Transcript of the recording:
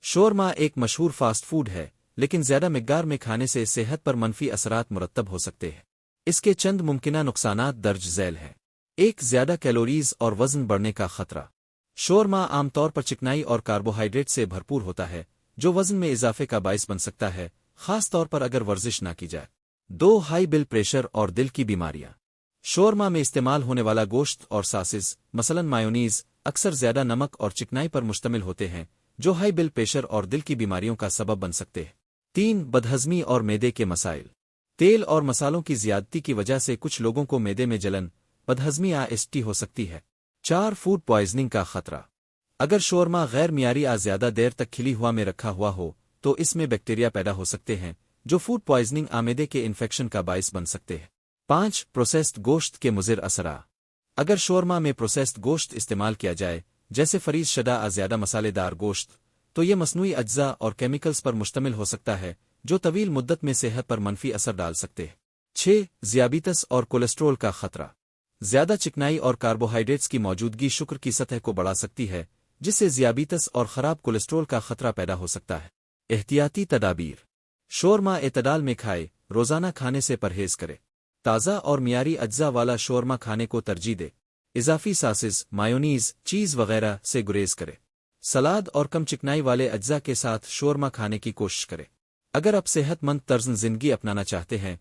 شورما ایک مشہور fast food ہے، لیکن زیادہ مقدار میں کھانے سے صحت پر منفی اثرات مرتب ہو سکتے ہیں۔ اس کے چند ممکنہ نقصانات درج ذیل ہیں۔ ایک، زیادہ کیلوریز اور وزن بڑھنے کا خطرہ۔ شورما عام طور پر چکنائی اور کاربوہائیڈریٹ سے بھرپور ہوتا ہے، جو وزن میں اضافے کا باعث بن سکتا ہے، خاص طور پر اگر ورزش نہ کی جائے۔ دو، ہائی بلڈ پریشر اور دل کی بیماریاں۔ شورما میں استعمال ہونے والا گوشت اور ساسز، مثلا مایونیز، اکثر زیادہ نمک اور چکنائی پر مشتمل ہوتے ہیں، جو ہائی بلڈ پریشر اور دل کی بیماریوں کا سبب بن سکتے ہیں۔ تین، بدہضمی اور معدے کے مسائل۔ تیل اور مسالوں کی زیادتی کی وجہ سے کچھ لوگوں کو معدے میں جلن، بدہضمی آئسٹی ہو سکتی ہے۔ چار، فوڈ پوائزننگ کا خطرہ۔ اگر شورما غیر معیاری زیادہ دیر تک کھلی ہوا میں رکھا ہوا ہو تو اس میں بیکٹیریا پیدا ہو سکتے ہیں، جو فوڈ پوائزننگ معدے کے انفیکشن کا باعث بن سکتے ہیں۔ پانچ، پروسیسڈ گوشت کے مضر اثرات۔ اگر شورما میں پروسیسڈ گوشت استعمال کیا جائے، جیسے فریز شدہ زیادہ مسالے دار گوشت، تو یہ مصنوعی اجزاء اور کیمیکلز پر مشتمل ہو سکتا ہے، جو طویل مدت میں صحت پر منفی اثر ڈال سکتے ہیں۔ چھ، ذیابیطس اور کولیسٹرول کا خطرہ۔ زیادہ چکنائی اور کاربوہائیڈریٹس کی موجودگی شوگر کی سطح کو بڑھا سکتی ہے، جس سے ذیابیطس اور خراب کولیسٹرول کا خطرہ پیدا ہو سکتا ہے۔ احتیاطی تدابیر۔ شورما اعتدال میں کھائے، روزانہ کھانے سے پرہیز کرے۔ تازہ اور معیاری اجزاء والا شورما کھانے کو ترجیح دے۔ اضافی ساسز، مایونیز، چیز وغیرہ سے گریز کرے۔ سلاد اور کم چکنائی والے اجزاء کے ساتھ شورما کھانے کی کوشش کرے۔ اگر آپ صحت مند طرز زندگی اپنانا چاہتے ہیں